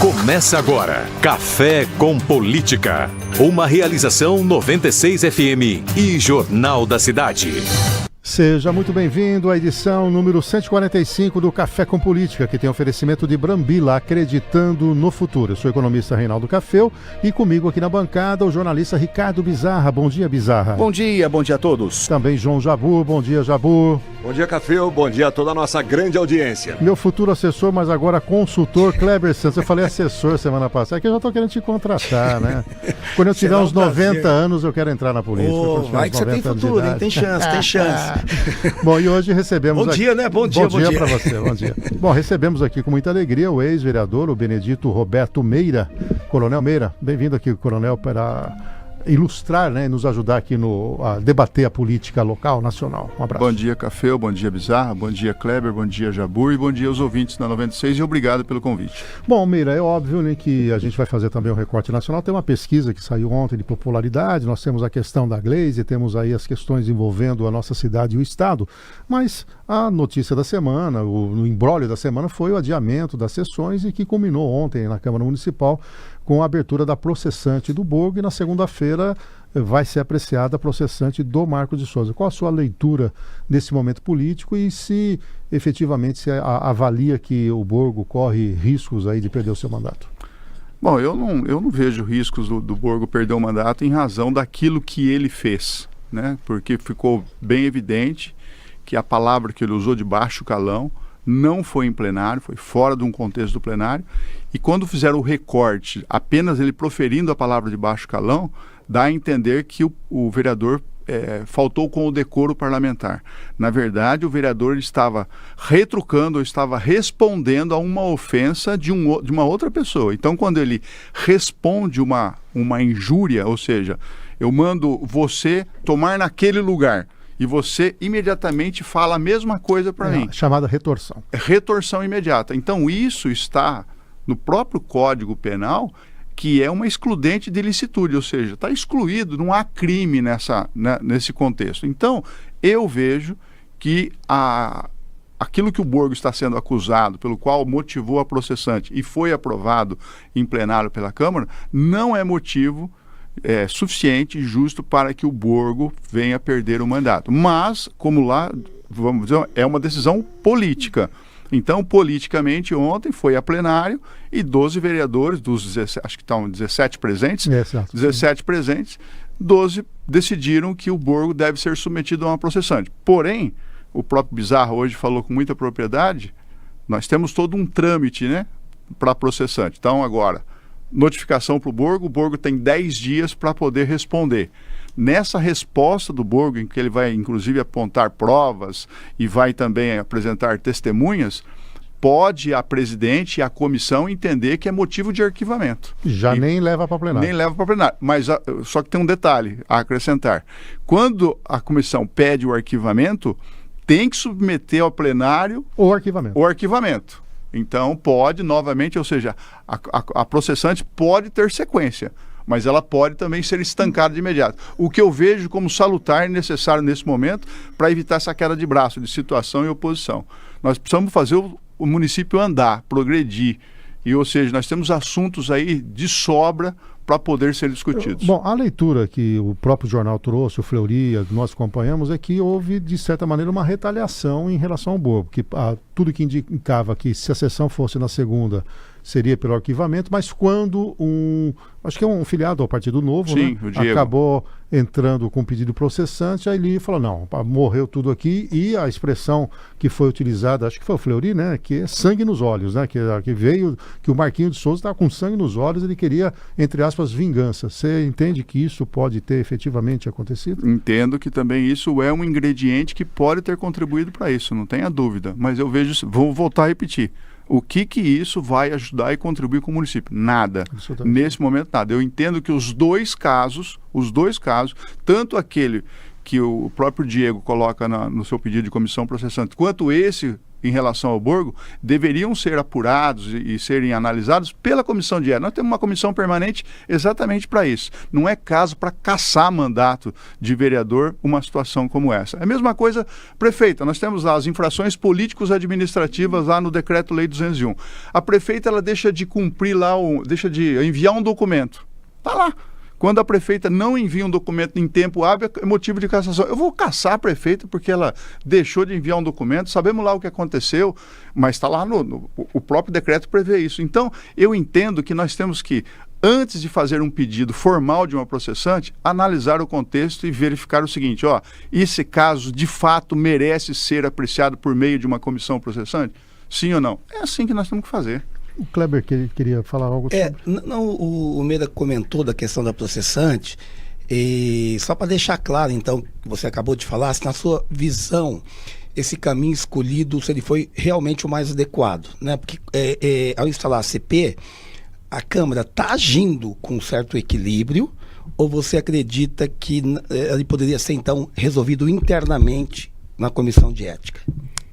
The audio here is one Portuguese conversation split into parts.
Começa agora, Café com Política. Uma realização 96 FM e Jornal da Cidade. Seja muito bem-vindo à edição número 145 do Café com Política, que tem oferecimento de Brambila, acreditando no futuro. Eu sou o economista Reinaldo Cafeu e comigo aqui na bancada o jornalista Ricardo Bizarra. Bom dia, Bizarra. Bom dia a todos. Também João Jabur. Bom dia, Jabur. Bom dia, Cafeu. Bom dia a toda a nossa grande audiência. Meu futuro assessor, mas agora consultor, Kleber Santos. Eu falei assessor semana passada, é que eu já estou querendo te contratar, né? Quando eu tiver uns 90 anos, eu quero entrar na política. Vai que você tem futuro, hein? Tem chance. Bom, e hoje recebemos... Bom dia, né? Bom dia para você, bom dia. Bom, recebemos aqui com muita alegria o ex-vereador, o Benedito Roberto Meira. Coronel Meira, bem-vindo aqui, Coronel, para ilustrar, né, e nos ajudar aqui a debater a política local, nacional. Um abraço. Bom dia, Cafeu, bom dia, Bizarra, bom dia, Kleber, bom dia, Jabur, e bom dia aos ouvintes da 96 e obrigado pelo convite. Bom, Meira, é óbvio, né, que a gente vai fazer também o recorte nacional. Tem uma pesquisa que saiu ontem de popularidade, nós temos a questão da Glaze, temos aí as questões envolvendo a nossa cidade e o estado, mas a notícia da semana, no imbróglio da semana, foi o adiamento das sessões e que culminou ontem na Câmara Municipal com a abertura da processante do Borgo, e na segunda-feira vai ser apreciada a processante do Marcos de Souza. Qual a sua leitura desse momento político e se efetivamente se avalia que o Borgo corre riscos aí de perder o seu mandato? Bom, eu não vejo riscos do Borgo perder o mandato em razão daquilo que ele fez, né? Porque ficou bem evidente que a palavra que ele usou de baixo calão não foi em plenário, foi fora de um contexto do plenário, e quando fizeram o recorte, apenas ele proferindo a palavra de baixo calão, dá a entender que o vereador faltou com o decoro parlamentar. Na verdade, o vereador estava retrucando, ou estava respondendo a uma ofensa de uma outra pessoa. Então, quando ele responde uma injúria, ou seja, eu mando você tomar naquele lugar, e você imediatamente fala a mesma coisa para mim. Chamada retorção. Retorção imediata. Então isso está no próprio Código Penal, que é uma excludente de ilicitude, ou seja, está excluído, não há crime nesse contexto. Então eu vejo que aquilo que o Borgo está sendo acusado, pelo qual motivou a processante e foi aprovado em plenário pela Câmara, não é motivo suficiente e justo para que o Borgo venha perder o mandato. Mas, como lá, vamos dizer, é uma decisão política. Então, politicamente, ontem foi a plenário e 12 vereadores, dos 17, acho que estão 17 presentes, 17 presentes, 12 decidiram que o Borgo deve ser submetido a uma processante. Porém, o próprio Bizarro hoje falou com muita propriedade, nós temos todo um trâmite, né, para processante. Então, agora, notificação para o Borgo tem 10 dias para poder responder. Nessa resposta do Borgo, em que ele vai inclusive apontar provas e vai também apresentar testemunhas, pode a presidente e a comissão entender que é motivo de arquivamento. Nem leva para plenário. Nem leva para plenário. Mas só que tem um detalhe a acrescentar. Quando a comissão pede o arquivamento, tem que submeter ao plenário o arquivamento. Então pode novamente, ou seja, a processante pode ter sequência, mas ela pode também ser estancada de imediato. O que eu vejo como salutar e necessário nesse momento para evitar essa queda de braço de situação e oposição. Nós precisamos fazer o município andar, progredir, e ou seja, nós temos assuntos aí de sobra para poder ser discutidos. Bom, a leitura que o próprio jornal trouxe, o Fleury, nós acompanhamos, é que houve, de certa maneira, uma retaliação em relação ao Borgo, que tudo que indicava que se a sessão fosse na segunda, seria pelo arquivamento, mas quando acho que é um filiado ao Partido Novo, sim, né, o Diego, acabou entrando com pedido processante, aí ele falou, não, morreu tudo aqui, e a expressão que foi utilizada, acho que foi o Fleury, né, que é sangue nos olhos, né, que veio, que o Marquinhos de Souza estava com sangue nos olhos, ele queria, entre aspas, vingança. Você entende que isso pode ter efetivamente acontecido? Entendo que também isso é um ingrediente que pode ter contribuído para isso, não tenha dúvida, mas eu vejo, vou voltar a repetir, o que isso vai ajudar e contribuir com o município? Nada. Nesse momento, nada. Eu entendo que os dois casos, tanto aquele que o próprio Diego coloca no seu pedido de comissão processante, quanto esse em relação ao Borgo deveriam ser apurados e serem analisados pela comissão de ética. Nós temos uma comissão permanente exatamente para isso. Não é caso para caçar mandato de vereador uma situação como essa. É a mesma coisa, prefeita, nós temos lá as infrações políticos-administrativas lá no Decreto-Lei 201. A prefeita ela deixa de cumprir lá, deixa de enviar um documento. Está lá. Quando a prefeita não envia um documento em tempo hábil, é motivo de cassação. Eu vou caçar a prefeita porque ela deixou de enviar um documento, sabemos lá o que aconteceu, mas está lá o próprio decreto prevê isso. Então, eu entendo que nós temos que, antes de fazer um pedido formal de uma processante, analisar o contexto e verificar o seguinte, esse caso de fato merece ser apreciado por meio de uma comissão processante? Sim ou não? É assim que nós temos que fazer. O Kleber queria falar algo sobre... O Meira comentou da questão da processante, e só para deixar claro, então, que você acabou de falar, se na sua visão, esse caminho escolhido, se ele foi realmente o mais adequado, né? Porque ao instalar a CP, a Câmara está agindo com um certo equilíbrio, ou você acredita que ele poderia ser, então, resolvido internamente na Comissão de Ética?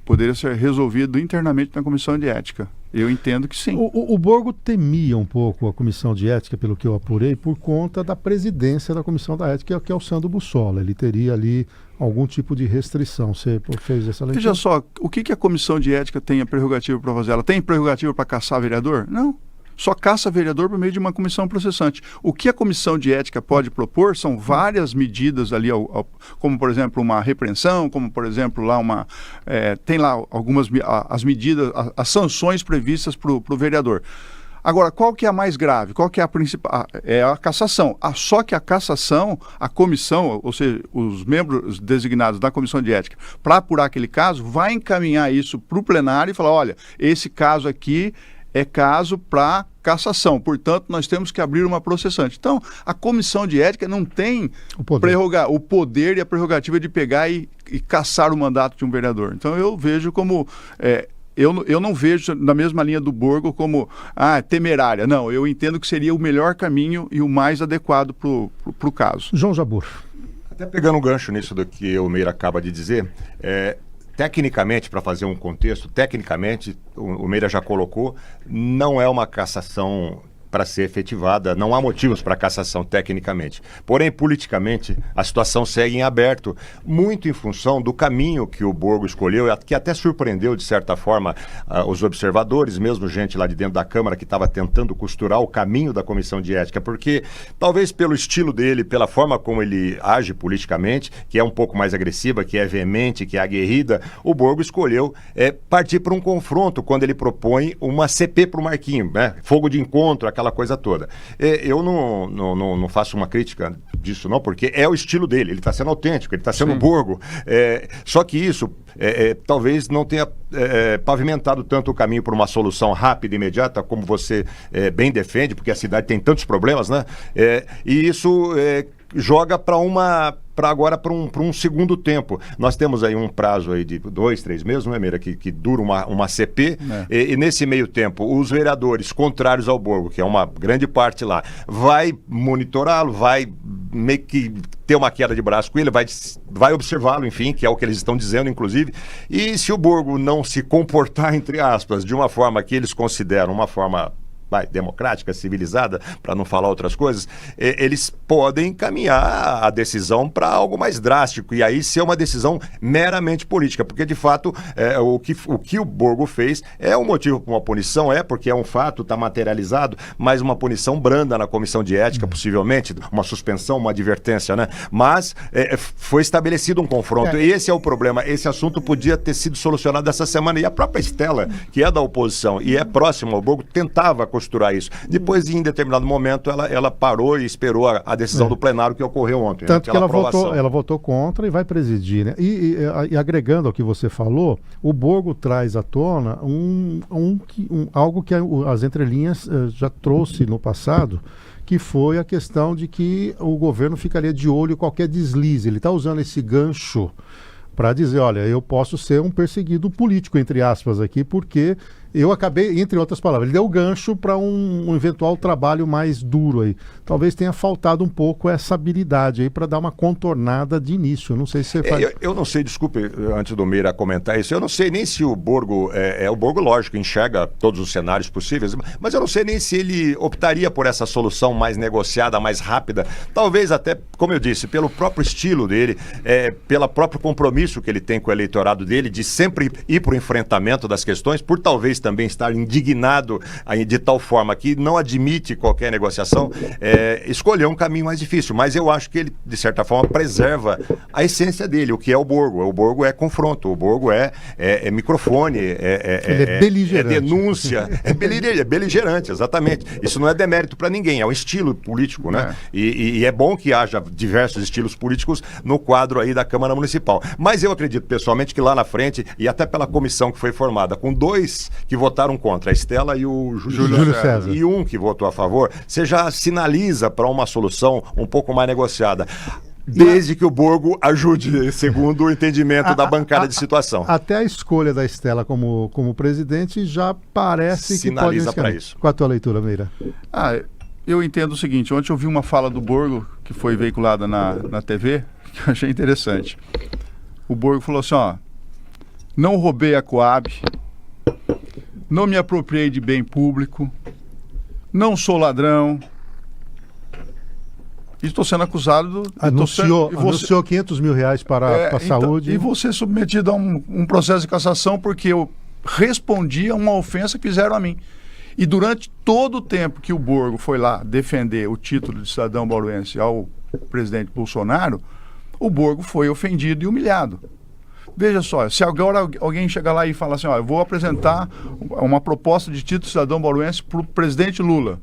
Poderia ser resolvido internamente na Comissão de Ética. Eu entendo que sim. O Borgo temia um pouco a Comissão de Ética, pelo que eu apurei, por conta da presidência da Comissão da Ética, que é o Sandro Bussola. Ele teria ali algum tipo de restrição. Você fez essa leitura? Veja só, o que a Comissão de Ética tem a prerrogativa para fazer? Ela tem prerrogativa para caçar vereador? Não. Só caça vereador por meio de uma comissão processante. O que a Comissão de Ética pode propor são várias medidas ali, como por exemplo uma repreensão, como por exemplo lá tem lá algumas as medidas, as sanções previstas para o vereador. Agora, qual que é a mais grave? Qual que é a principal? É a cassação. Só que a cassação, a comissão, ou seja, os membros designados da Comissão de Ética, para apurar aquele caso, vai encaminhar isso para o plenário e falar, olha, esse caso aqui é caso para cassação, portanto, nós temos que abrir uma processante. Então, a Comissão de Ética não tem o poder e a prerrogativa de pegar e cassar o mandato de um vereador. Então, eu vejo como... Eu não vejo na mesma linha do Borgo como temerária. Não, eu entendo que seria o melhor caminho e o mais adequado para o caso. João Jabur. Até pegando um gancho nisso do que o Meira acaba de dizer, tecnicamente, para fazer um contexto, tecnicamente, o Meira já colocou, não é uma cassação para ser efetivada, não há motivos para cassação tecnicamente. Porém, politicamente, a situação segue em aberto, muito em função do caminho que o Borgo escolheu, que até surpreendeu, de certa forma, os observadores, mesmo gente lá de dentro da Câmara que estava tentando costurar o caminho da Comissão de Ética, porque talvez pelo estilo dele, pela forma como ele age politicamente, que é um pouco mais agressiva, que é veemente, que é aguerrida, o Borgo escolheu partir para um confronto quando ele propõe uma CP para o Marquinho, né? Fogo de encontro, aquela coisa toda. Eu não faço uma crítica disso, não, porque é o estilo dele, ele está sendo autêntico, ele está sendo Borgo. Só que isso talvez não tenha pavimentado tanto o caminho para uma solução rápida e imediata, como você bem defende, porque a cidade tem tantos problemas, né? E isso joga para agora para um segundo tempo. Nós temos aí um prazo aí de 2, 3 meses, não é, Meira, que dura uma CP, e nesse meio tempo os vereadores contrários ao Borgo, que é uma grande parte lá, vai monitorá-lo, vai meio que ter uma queda de braço com ele, vai observá-lo, enfim, que é o que eles estão dizendo, inclusive, e se o Borgo não se comportar, entre aspas, de uma forma que eles consideram uma forma democrática, civilizada, para não falar outras coisas, eles podem caminhar a decisão para algo mais drástico, e aí ser uma decisão meramente política, porque de fato o que o Borgo fez é um motivo para uma punição, porque é um fato, está materializado, mas uma punição branda na Comissão de Ética, possivelmente, uma suspensão, uma advertência, né? Mas foi estabelecido um confronto, e esse é o problema. Esse assunto podia ter sido solucionado essa semana, e a própria Estela, que é da oposição e é próxima ao Borgo, tentava costurar isso. Depois, em determinado momento, ela parou e esperou a decisão do plenário que ocorreu ontem. Tanto que ela votou contra e vai presidir, né? E agregando ao que você falou, o Borgo traz à tona algo que as entrelinhas já trouxe no passado, que foi a questão de que o governo ficaria de olho em qualquer deslize. Ele está usando esse gancho para dizer, olha, eu posso ser um perseguido político, entre aspas, aqui, porque eu acabei, entre outras palavras, ele deu o gancho para um eventual trabalho mais duro aí. Talvez tenha faltado um pouco essa habilidade aí para dar uma contornada de início. Eu não sei se você faz... Eu não sei, desculpe, antes do Meira comentar isso, eu não sei nem se o Borgo, o Borgo, lógico, enxerga todos os cenários possíveis, mas eu não sei nem se ele optaria por essa solução mais negociada, mais rápida, talvez até, como eu disse, pelo próprio estilo dele, pelo próprio compromisso que ele tem com o eleitorado dele, de sempre ir para o enfrentamento das questões, por talvez também estar indignado de tal forma que não admite qualquer negociação, escolher um caminho mais difícil, mas eu acho que ele, de certa forma, preserva a essência dele, o que é o Borgo. O Borgo é confronto, o Borgo é microfone, ele é beligerante. É denúncia, é beligerante, exatamente. Isso não é demérito para ninguém, é um estilo político, né? E é bom que haja diversos estilos políticos no quadro aí da Câmara Municipal. Mas eu acredito, pessoalmente, que lá na frente, e até pela comissão que foi formada, com 2 que votaram contra, a Estela e o Júlio César, e 1 que votou a favor, você já sinaliza para uma solução um pouco mais negociada. Desde que o Borgo ajude, segundo o entendimento da bancada de situação. Até a escolha da Estela como presidente já parece sinaliza que pode... para isso. Qual a tua leitura, Meira? Eu entendo o seguinte, ontem eu vi uma fala do Borgo, que foi veiculada na TV, que eu achei interessante. O Borgo falou assim, não roubei a Coab, não me apropriei de bem público, não sou ladrão, e estou sendo acusado... Anunciou 500 mil reais para a saúde. E vou ser submetido a um processo de cassação porque eu respondi a uma ofensa que fizeram a mim. E durante todo o tempo que o Borgo foi lá defender o título de cidadão bauruense ao presidente Bolsonaro, o Borgo foi ofendido e humilhado. Veja só, se agora alguém chegar lá e falar assim, eu vou apresentar uma proposta de título de cidadão bauruense para o presidente Lula.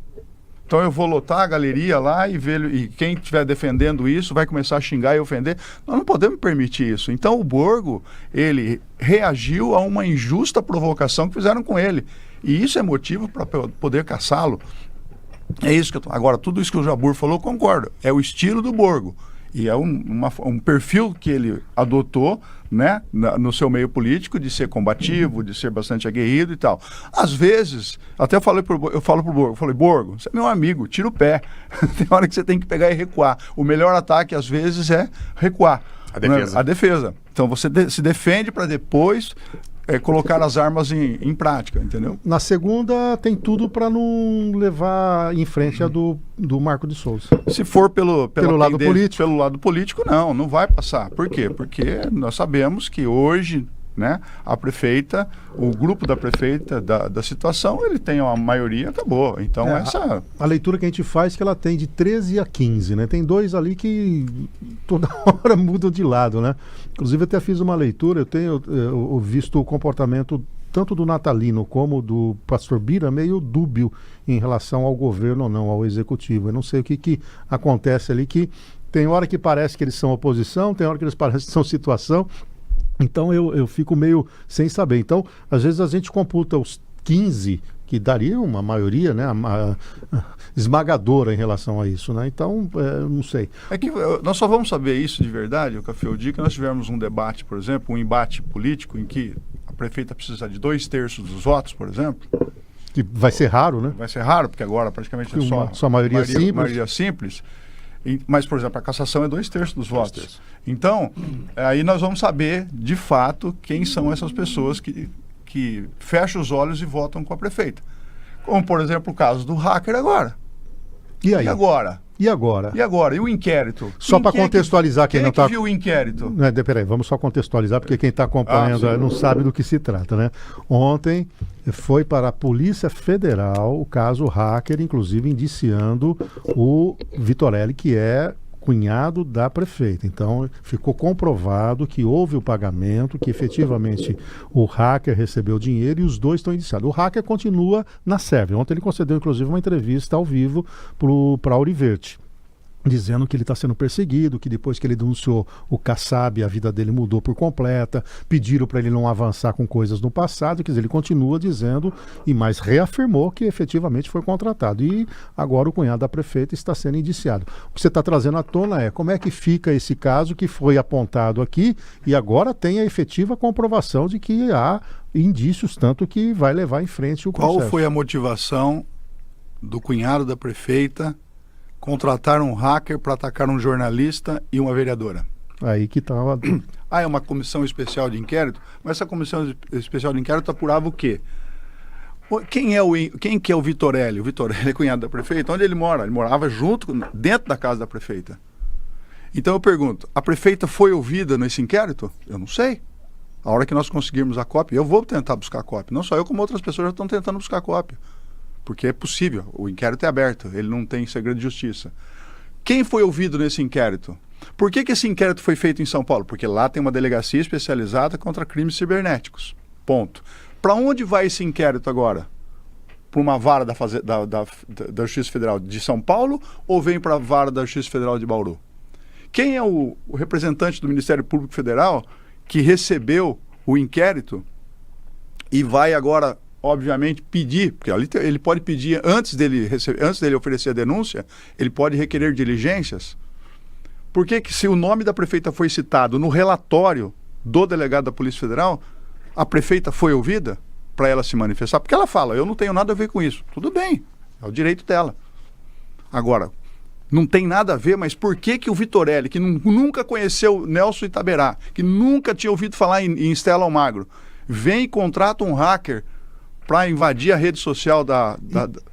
Então eu vou lotar a galeria lá e quem estiver defendendo isso vai começar a xingar e ofender. Nós não podemos permitir isso. Então o Borgo, ele reagiu a uma injusta provocação que fizeram com ele. E isso é motivo para poder caçá-lo. É isso que eu tô... Agora, tudo isso que o Jabbour falou, concordo. É o estilo do Borgo. E é um perfil que ele adotou, né, no seu meio político, de ser combativo, de ser bastante aguerrido e tal. Às vezes, até eu falo pro Borgo, Borgo, você é meu amigo, tira o pé. Tem hora que você tem que pegar e recuar. O melhor ataque, às vezes, é recuar. A defesa. Então, você se defende para depois... colocar as armas em prática, entendeu? Na segunda tem tudo para não levar em frente a do Marco de Souza. Se for pelo lado político. Pelo lado político, não vai passar. Por quê? Porque nós sabemos que hoje, né, a prefeita, o grupo da prefeita da situação, ele tem uma maioria, acabou. Então a leitura que a gente faz é que ela tem de 13 a 15, né? Tem 2 ali que toda hora mudam de lado, né? Inclusive até fiz uma leitura, eu tenho visto o comportamento tanto do Natalino como do pastor Bira meio dúbio em relação ao governo ou não, ao executivo. Eu não sei o que acontece ali, que tem hora que parece que eles são oposição, tem hora que eles parecem que são situação. Então eu fico meio sem saber. Então, às vezes a gente computa os 15, que daria uma maioria, né, esmagadora em relação a isso, né? Então, não sei. É que nós só vamos saber isso de verdade, o Café, o dia que nós tivermos um debate, por exemplo, um embate político em que a prefeita precisa de 2/3 dos votos, por exemplo. Que vai ser raro, né? Vai ser raro, porque agora praticamente é só maioria simples. Mas, por exemplo, a cassação é 2/3 dos votos. Então, aí nós vamos saber, de fato, quem são essas pessoas que fecham os olhos e votam com a prefeita. Como, por exemplo, o caso do hacker agora. E aí? E agora? E agora? E agora? E o inquérito? Só para contextualizar quem não está... Quem viu o inquérito? Peraí, vamos só contextualizar, porque quem está acompanhando não sabe do que se trata, né? Ontem foi para a Polícia Federal o caso hacker, inclusive indiciando o Vitorelli, que é cunhado da prefeita. Então, ficou comprovado que houve o pagamento, que efetivamente o hacker recebeu dinheiro e os dois estão indiciados. O hacker continua na Sérvia. Ontem ele concedeu, inclusive, uma entrevista ao vivo para a Auriverte. dizendo que ele está sendo perseguido, que depois que ele denunciou o Kassab, a vida dele mudou por completa, pediram para ele não avançar com coisas no passado, quer dizer, ele continua dizendo e mais reafirmou que efetivamente foi contratado. E agora o cunhado da prefeita está sendo indiciado. O que você está trazendo à tona é como é que fica esse caso que foi apontado aqui e agora tem a efetiva comprovação de que há indícios, tanto que vai levar em frente o processo. Qual foi a motivação do cunhado da prefeita contratar um hacker para atacar um jornalista e uma vereadora? Aí que estava... É uma comissão especial de inquérito? Mas essa comissão especial de inquérito apurava o quê? Quem que é o Vitorelli? O Vitorelli é cunhado da prefeita. Onde ele mora? Ele morava dentro da casa da prefeita. Então eu pergunto, a prefeita foi ouvida nesse inquérito? Eu não sei. A hora que nós conseguirmos a cópia, eu vou tentar buscar a cópia. Não só eu, como outras pessoas já estão tentando buscar a cópia. Porque é possível, o inquérito é aberto, ele não tem segredo de justiça. Quem foi ouvido nesse inquérito? Por que esse inquérito foi feito em São Paulo? Porque lá tem uma delegacia especializada contra crimes cibernéticos. Ponto. Para onde vai esse inquérito agora? Para uma vara da Justiça Federal de São Paulo ou vem para a vara da Justiça Federal de Bauru? Quem é o representante do Ministério Público Federal que recebeu o inquérito e vai agora, obviamente, pedir, porque ele pode pedir, antes dele oferecer a denúncia, ele pode requerer diligências? Por que se o nome da prefeita foi citado no relatório do delegado da Polícia Federal, a prefeita foi ouvida para ela se manifestar? Porque ela fala, eu não tenho nada a ver com isso. Tudo bem, é o direito dela. Agora, não tem nada a ver, mas por que o Vitorelli, que nunca conheceu Nelson Itaberá, que nunca tinha ouvido falar em Estela Almagro, vem e contrata um hacker para invadir a rede social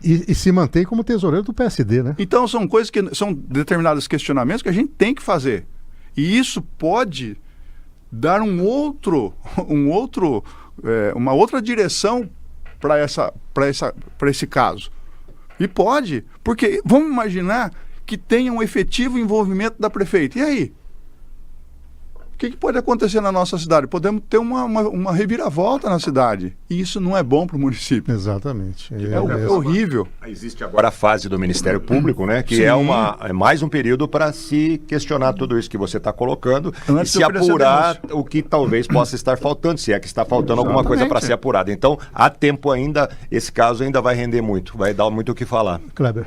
e se mantém como tesoureiro do PSD, né? Então são coisas que são determinados questionamentos que a gente tem que fazer. E isso pode dar uma outra direção para esse caso. E pode, porque vamos imaginar que tenha um efetivo envolvimento da prefeita. E aí? O que pode acontecer na nossa cidade? Podemos ter uma reviravolta na cidade. E isso não é bom para o município. Exatamente. É horrível. Existe agora a fase do Ministério Público, né? Que é mais um período para se questionar tudo isso que você está colocando e se apurar o que talvez possa estar faltando, se é que está faltando alguma coisa para ser apurada. Então, há tempo ainda, esse caso ainda vai render muito, vai dar muito o que falar. Kleber.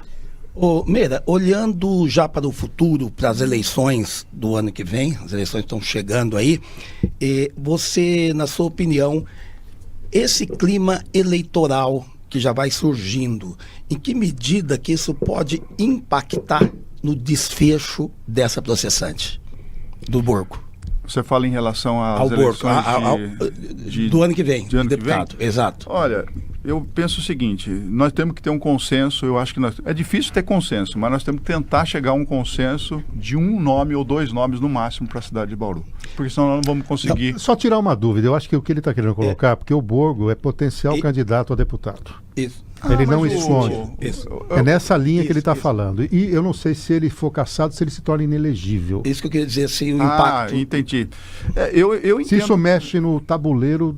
Meira, olhando já para o futuro, para as eleições do ano que vem, as eleições estão chegando aí, você, na sua opinião, esse clima eleitoral que já vai surgindo, em que medida que isso pode impactar no desfecho dessa processante do Borgo? Você fala em relação às eleições do ano que vem, de ano deputado. Que vem? Exato. Olha, eu penso o seguinte, nós temos que ter um consenso, eu acho que é difícil ter consenso, mas nós temos que tentar chegar a um consenso de um nome ou dois nomes no máximo para a cidade de Bauru, porque senão nós não vamos conseguir... Só tirar uma dúvida, eu acho que o que ele está querendo colocar, porque o Borgo é potencial candidato a deputado. Isso. Ele não esconde. É nessa linha que ele está falando. E eu não sei se ele for cassado, se ele se torna inelegível. Isso que eu queria dizer, assim, o impacto. Entendi. Eu entendo. Se isso mexe no tabuleiro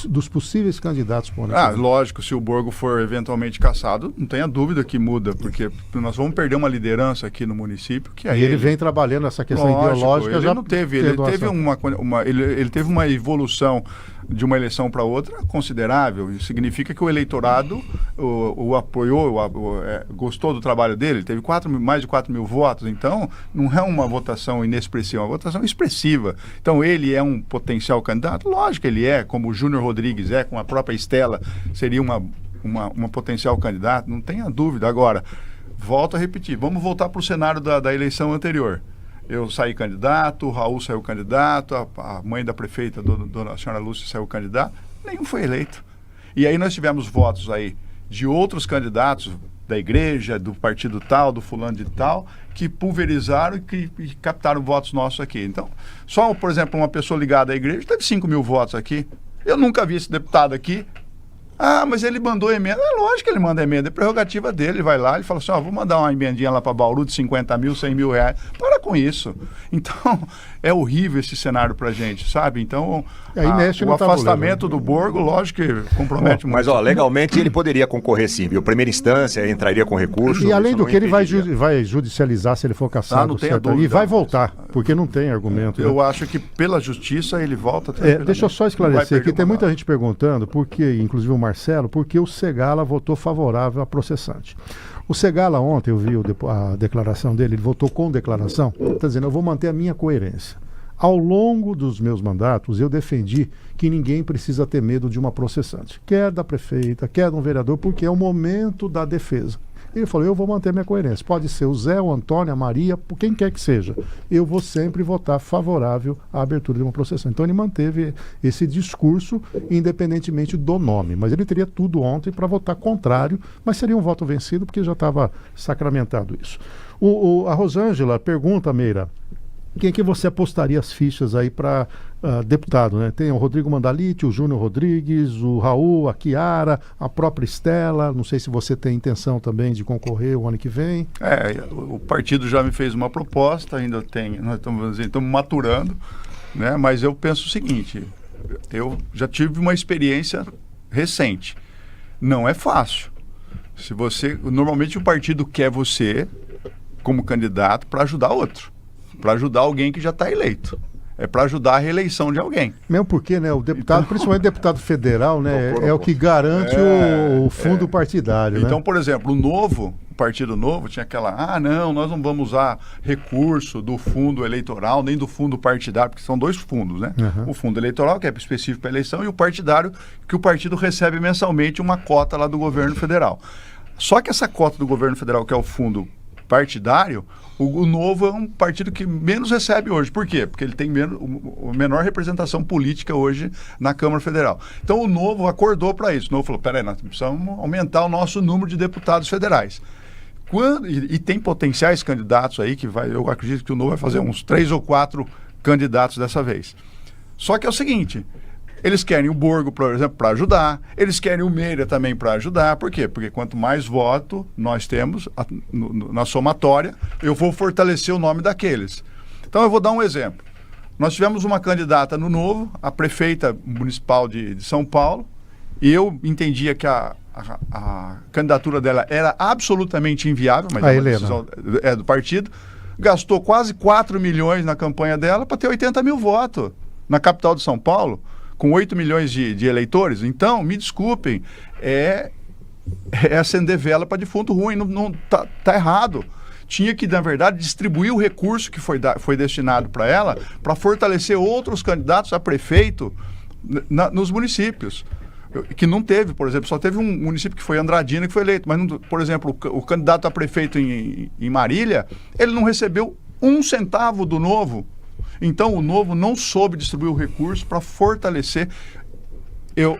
dos possíveis candidatos. Lógico, se o Borgo for eventualmente cassado, não tenha dúvida que muda, porque nós vamos perder uma liderança aqui no município. Que aí ele vem trabalhando essa questão ideológica. Ele teve uma evolução de uma eleição para outra considerável. Isso significa que o eleitorado o apoiou, gostou do trabalho dele. Ele teve mais de 4 mil votos. Então, não é uma votação inexpressiva, é uma votação expressiva. Então, ele é um potencial candidato? Lógico que ele é, como o Júnior Rodrigues é, como a própria Estela seria uma potencial candidato, não tenha dúvida. Agora, volto a repetir, vamos voltar para o cenário da eleição anterior. Eu saí candidato, o Raul saiu candidato, a mãe da prefeita, a senhora Lúcia, saiu candidata, nenhum foi eleito. E aí nós tivemos votos aí de outros candidatos da igreja, do partido tal, do fulano de tal, que pulverizaram e captaram votos nossos aqui. Então, só, por exemplo, uma pessoa ligada à igreja teve 5 mil votos aqui. Eu nunca vi esse deputado aqui. Mas ele mandou emenda. É lógico que ele manda emenda, é prerrogativa dele. Ele vai lá e fala assim, vou mandar uma emendinha lá para Bauru de 50 mil, 100 mil reais. Para com isso. Então, é horrível esse cenário pra gente, sabe? Então, aí mexe o no afastamento do Borgo, lógico que compromete muito. Mas, legalmente ele poderia concorrer sim, viu? Primeira instância, entraria com recurso. E além do que ele vai judicializar se ele for cassado. Não tenha dúvida. E vai voltar, porque não tem argumento. Eu acho que pela justiça ele volta. Deixa eu só esclarecer aqui, tem muita gente perguntando, porque, inclusive o Marcelo, porque o Segala votou favorável à processante. O Segala ontem, eu vi a declaração dele, ele votou com declaração, está dizendo, eu vou manter a minha coerência. Ao longo dos meus mandatos, eu defendi que ninguém precisa ter medo de uma processante, quer da prefeita, quer de um vereador, porque é o momento da defesa. Ele falou, eu vou manter minha coerência. Pode ser o Zé, o Antônio, a Maria, por quem quer que seja. Eu vou sempre votar favorável à abertura de uma processão. Então ele manteve esse discurso independentemente do nome. Mas ele teria tudo ontem para votar contrário, mas seria um voto vencido porque já estava sacramentado isso. A Rosângela pergunta, Meira, quem é que você apostaria as fichas aí para deputado, né? Tem o Rodrigo Mandalite, o Júnior Rodrigues, o Raul, a Chiara, a própria Estela. Não sei se você tem intenção também de concorrer o ano que vem. O partido já me fez uma proposta, nós estamos maturando, né? Mas eu penso o seguinte, eu já tive uma experiência recente. Não é fácil. Normalmente o partido quer você como candidato para ajudar outro. Para ajudar alguém que já está eleito. É para ajudar a reeleição de alguém. Mesmo porque, né, o deputado, principalmente o deputado federal, né, é o que garante o fundo partidário. Então, né? Por exemplo, o Partido Novo tinha aquela, nós não vamos usar recurso do fundo eleitoral, nem do fundo partidário, porque são dois fundos, né? Uhum. O fundo eleitoral, que é específico para a eleição, e o partidário, que o partido recebe mensalmente uma cota lá do governo federal. Só que essa cota do governo federal, que é o fundo partidário, o Novo é um partido que menos recebe hoje. Por quê? Porque ele tem menor representação política hoje na Câmara Federal. Então o Novo acordou para isso. O Novo falou, peraí, nós precisamos aumentar o nosso número de deputados federais. E tem potenciais candidatos aí, eu acredito que o Novo vai fazer uns 3 ou 4 candidatos dessa vez. Só que é o seguinte, eles querem o Borgo, por exemplo, para ajudar. Eles querem o Meira também para ajudar. Por quê? Porque quanto mais voto nós temos na somatória, eu vou fortalecer o nome daqueles. Então, eu vou dar um exemplo. Nós tivemos uma candidata no Novo, a prefeita municipal de São Paulo, e eu entendia que a candidatura dela era absolutamente inviável, mas é uma decisão do partido. Gastou quase 4 milhões na campanha dela para ter 80 mil votos na capital de São Paulo, com 8 milhões de eleitores. Então, me desculpem, é acender vela para defunto ruim, não tá errado. Tinha que, na verdade, distribuir o recurso que foi destinado para ela para fortalecer outros candidatos a prefeito nos municípios. Que não teve, por exemplo, só teve um município que foi Andradina que foi eleito, mas, por exemplo, o candidato a prefeito em Marília, ele não recebeu 1 centavo do Novo. Então, o Novo não soube distribuir o recurso para fortalecer.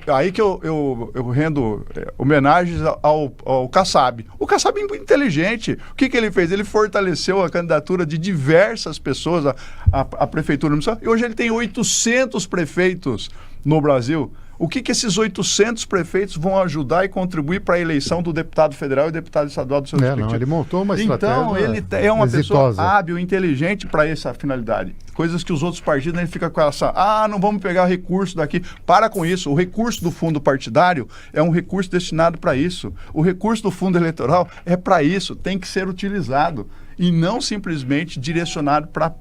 Aí que eu rendo homenagens ao Kassab. O Kassab é inteligente. O que ele fez? Ele fortaleceu a candidatura de diversas pessoas à prefeitura municipal. E hoje ele tem 800 prefeitos no Brasil. O que esses 800 prefeitos vão ajudar e contribuir para a eleição do deputado federal e deputado estadual do seu respectivo? Não, ele montou uma estratégia. Então, ele é uma exitosa. pessoa hábil, inteligente para essa finalidade. Coisas que os outros partidos, ele fica com essa, não vamos pegar recurso daqui. Para com isso. O recurso do fundo partidário é um recurso destinado para isso. O recurso do fundo eleitoral é para isso. Tem que ser utilizado e não simplesmente direcionado para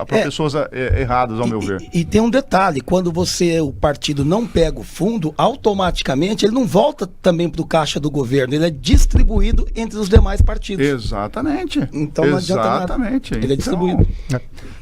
pessoas erradas, ao meu ver. E tem um detalhe, quando o partido não pega o fundo, automaticamente ele não volta também para o caixa do governo, ele é distribuído entre os demais partidos. Exatamente. Então não adianta nada. Ele é distribuído.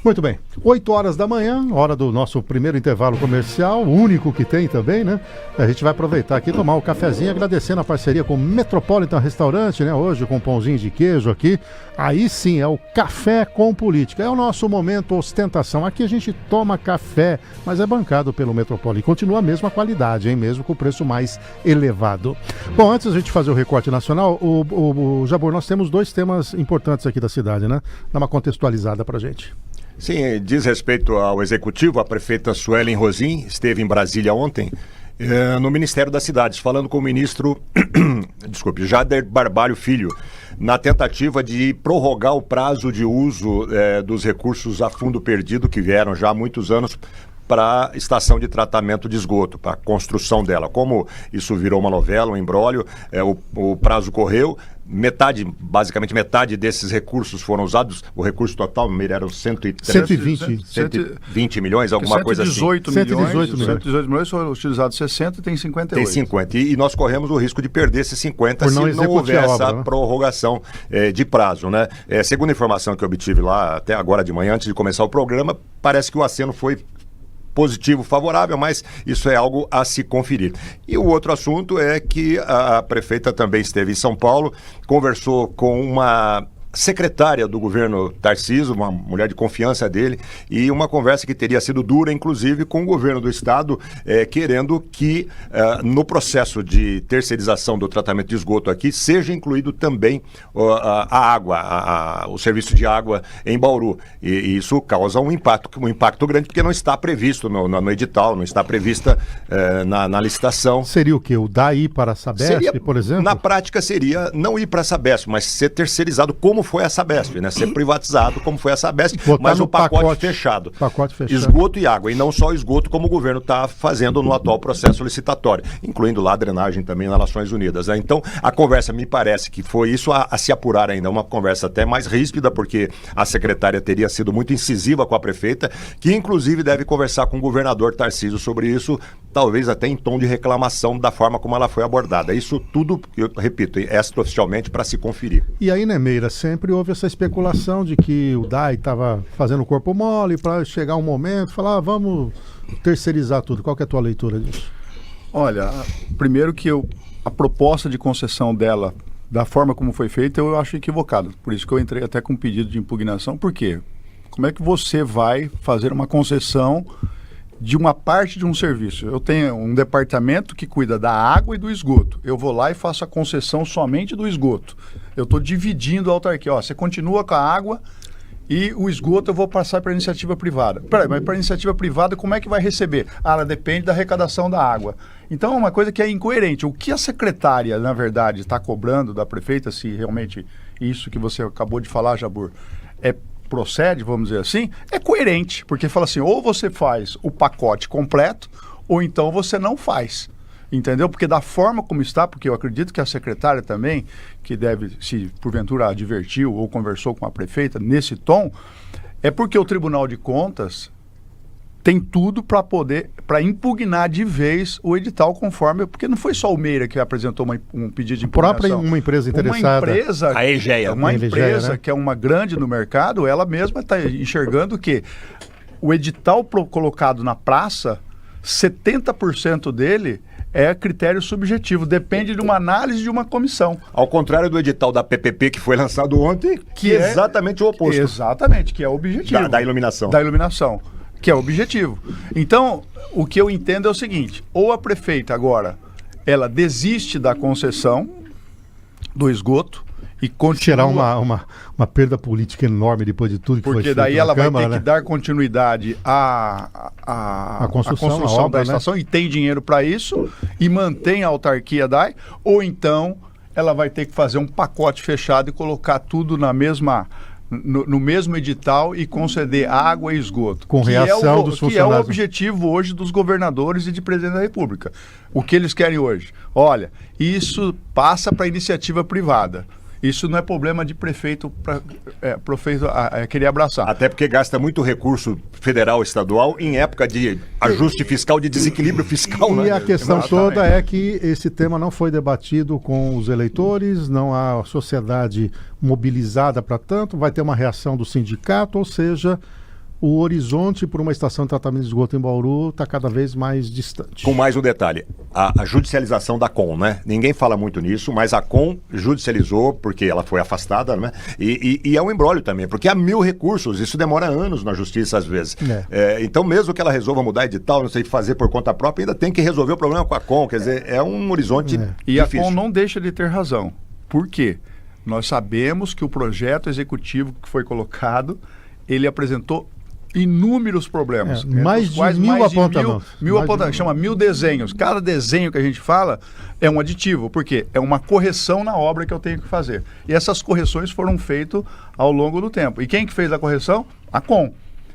Muito bem. 8 horas da manhã, hora do nosso primeiro intervalo comercial, o único que tem também, né? A gente vai aproveitar aqui, tomar um cafezinho, agradecendo a parceria com o Metropolitan Restaurante, né? Hoje com um pãozinho de queijo aqui. Aí sim, é o Café com Política. É o nosso momento ostentação. Aqui a gente toma café, mas é bancado pelo Metropolitan. Continua a mesma qualidade, hein? Mesmo com o preço mais elevado. Bom, antes da gente fazer o recorte nacional, o Jabor, nós temos 2 temas importantes aqui da cidade, né? Dá uma contextualizada pra gente. Sim, diz respeito ao executivo, a prefeita Suelen Rosim esteve em Brasília ontem, no Ministério das Cidades, falando com o ministro Jader Barbalho Filho. na tentativa de prorrogar o prazo de uso dos recursos a fundo perdido que vieram já há muitos anos para a estação de tratamento de esgoto, para a construção dela. Como isso virou uma novela, um imbróglio, o prazo correu, basicamente metade desses recursos foram usados, o recurso total, Meira, eram 120 milhões, alguma coisa assim. 118 milhões foram utilizados 60 e tem 58. Tem 50, e nós corremos o risco de perder esses 50 se não houver essa prorrogação de prazo, né? Segundo a informação que eu obtive lá até agora de manhã, antes de começar o programa, parece que o aceno foi positivo, favorável, mas isso é algo a se conferir. E o outro assunto é que a prefeita também esteve em São Paulo, conversou com uma secretária do governo Tarcísio, uma mulher de confiança dele, e uma conversa que teria sido dura, inclusive, com o governo do estado, querendo que no processo de terceirização do tratamento de esgoto aqui seja incluído também a água, o serviço de água em Bauru. E isso causa um impacto grande, porque não está previsto no edital, não está prevista na licitação. Seria o quê? O DAI para a Sabesp, por exemplo? Na prática seria não ir para a Sabesp, mas ser terceirizado como foi a Sabesp, né? Ser privatizado como foi a Sabesp, mas o pacote fechado. Esgoto e água, e não só esgoto como o governo está fazendo no atual processo licitatório, incluindo lá a drenagem também nas Nações Unidas, né? Então, a conversa me parece que foi isso a se apurar ainda, uma conversa até mais ríspida, porque a secretária teria sido muito incisiva com a prefeita, que inclusive deve conversar com o governador Tarcísio sobre isso, talvez até em tom de reclamação da forma como ela foi abordada. Isso tudo, eu repito, extraoficialmente para se conferir. E aí, né, Meira, sempre houve essa especulação de que o DAI estava fazendo o corpo mole para chegar um momento, falar, vamos terceirizar tudo. Qual que é a tua leitura disso? Olha, primeiro que a proposta de concessão dela, da forma como foi feita, eu acho equivocado. Por isso que eu entrei até com um pedido de impugnação. Por quê? Como é que você vai fazer uma concessão de uma parte de um serviço? Eu tenho um departamento que cuida da água e do esgoto. Eu vou lá e faço a concessão somente do esgoto. Eu estou dividindo a autarquia. Você continua com a água e o esgoto eu vou passar para a iniciativa privada. Peraí, mas para a iniciativa privada como é que vai receber? Ela depende da arrecadação da água. Então é uma coisa que é incoerente. O que a secretária, na verdade, está cobrando da prefeita, se realmente isso que você acabou de falar, Jabur, procede, vamos dizer assim, é coerente, porque fala assim, ou você faz o pacote completo, ou então você não faz, entendeu? Porque da forma como está, porque eu acredito que a secretária também, que deve, se porventura advertiu ou conversou com a prefeita nesse tom, é porque o Tribunal de Contas tem tudo para impugnar de vez o edital conforme, porque não foi só o Meira que apresentou um pedido de impugnação. Própria uma empresa interessada. A EGEA. Uma empresa, né, que é uma grande no mercado, ela mesma está enxergando que o edital colocado na praça, 70% dele é critério subjetivo, depende de uma análise de uma comissão. Ao contrário do edital da PPP que foi lançado ontem, que é exatamente o oposto. Exatamente, que é o objetivo. Da iluminação. Da iluminação. Que é o objetivo. Então, o que eu entendo é o seguinte, ou a prefeita agora, ela desiste da concessão do esgoto e continua... Será uma perda política enorme depois de tudo que foi feito. Porque daí ela Câmara, vai ter que dar continuidade à construção obra, da estação, e tem dinheiro para isso, e mantém a autarquia DAI, ou então ela vai ter que fazer um pacote fechado e colocar tudo na mesma... No mesmo edital e conceder água e esgoto. Com reação dos funcionários. Que é o objetivo hoje dos governadores e de presidente da República. O que eles querem hoje? Olha, isso passa para a iniciativa privada. Isso não é problema de prefeito querer abraçar. Até porque gasta muito recurso federal e estadual em época de ajuste fiscal, de desequilíbrio fiscal. E a questão toda é que esse tema não foi debatido com os eleitores, não há sociedade mobilizada para tanto, vai ter uma reação do sindicato, ou seja, o horizonte para uma estação de tratamento de esgoto em Bauru está cada vez mais distante. Com mais um detalhe, a judicialização da COM, né? Ninguém fala muito nisso, mas a COM judicializou porque ela foi afastada, né? E é um imbróglio também, porque há 1000 recursos, isso demora anos na justiça às vezes. Então mesmo que ela resolva mudar edital, não sei, fazer por conta própria, ainda tem que resolver o problema com a COM, quer dizer, é um horizonte E difícil. A COM não deixa de ter razão. Por quê? Nós sabemos que o projeto executivo que foi colocado, ele apresentou inúmeros problemas. Mais de mil apontamentos. Mil apontamentos, chama 1000 desenhos. Cada desenho que a gente fala é um aditivo, porque é uma correção na obra que eu tenho que fazer. E essas correções foram feitas ao longo do tempo. E quem que fez a correção? A Com.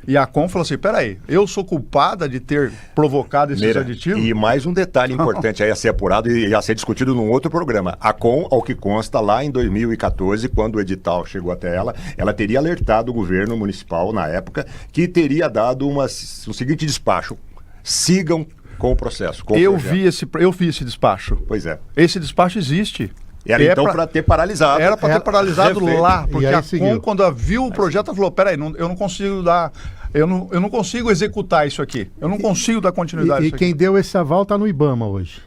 E a Com falou assim, peraí, eu sou culpada de ter provocado esses aditivos? E mais um detalhe importante aí a ser apurado e a ser discutido num outro programa. A Com, ao que consta, lá em 2014, quando o edital chegou até ela teria alertado o governo municipal, na época, que teria dado o seguinte despacho: sigam com o processo. Eu vi esse despacho. Pois é. Esse despacho existe. Era então para ter paralisado. Era para ter paralisado lá, porque a seguiu. Com, quando viu o projeto, ela falou, peraí, eu não consigo dar, eu não consigo executar isso aqui, eu não consigo dar continuidade a isso aqui. E quem deu esse aval está no IBAMA hoje.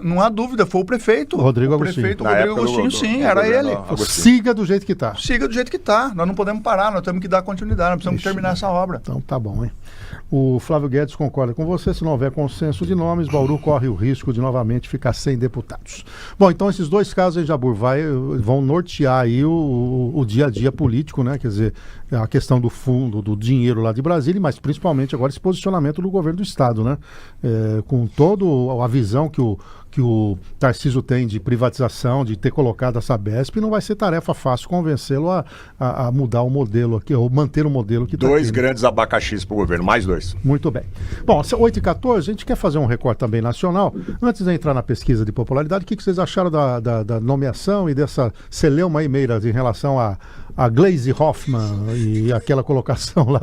Não há dúvida, foi o prefeito. Rodrigo Agostinho, sim, era ele. Siga do jeito que está. Siga do jeito que está, nós não podemos parar, nós temos que dar continuidade, nós precisamos terminar essa obra. Então tá bom, hein? O Flávio Guedes concorda com você, se não houver consenso de nomes, Bauru corre o risco de novamente ficar sem deputados. Bom, então esses dois casos, hein, Jabur, vão nortear aí o dia a dia político, né? Quer dizer, a questão do fundo, do dinheiro lá de Brasília, mas principalmente agora esse posicionamento do governo do Estado, né? Com toda a visão que o Tarcísio tem de privatização, de ter colocado a Sabesp, não vai ser tarefa fácil convencê-lo a mudar o modelo aqui, ou manter o modelo que está aqui. Dois grandes abacaxis para o governo, mais dois. Muito bem. Bom, 8h14, a gente quer fazer um recorte também nacional. Antes de entrar na pesquisa de popularidade, o que vocês acharam da nomeação e dessa celeuma aí, Meira, em relação a Gleisi Hoffmann e aquela colocação lá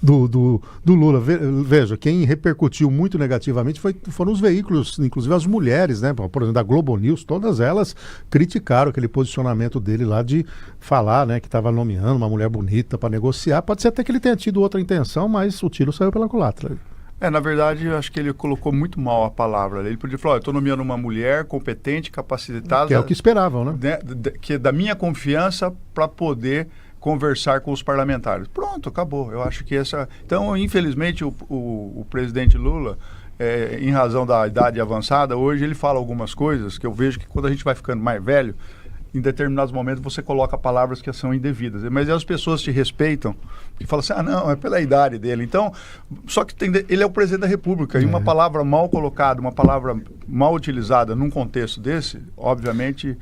do Lula? Veja, quem repercutiu muito negativamente foram os veículos, inclusive as mulheres, né? Por exemplo, da Globo News, todas elas criticaram aquele posicionamento dele lá de falar, né, que estava nomeando uma mulher bonita para negociar. Pode ser até que ele tenha tido outra intenção, mas o tiro saiu pela culatra. Na verdade, eu acho que ele colocou muito mal a palavra. Ele podia falar, eu estou nomeando uma mulher competente, capacitada... Que é o que esperavam, né? Que é da minha confiança para poder conversar com os parlamentares. Pronto, acabou. Eu acho que essa... Então, infelizmente, o presidente Lula, em razão da idade avançada, hoje ele fala algumas coisas que eu vejo que quando a gente vai ficando mais velho, em determinados momentos você coloca palavras que são indevidas. Mas as pessoas te respeitam e falam assim, não, é pela idade dele. Então, só que ele é o presidente da República e uma palavra mal colocada, uma palavra mal utilizada num contexto desse, obviamente,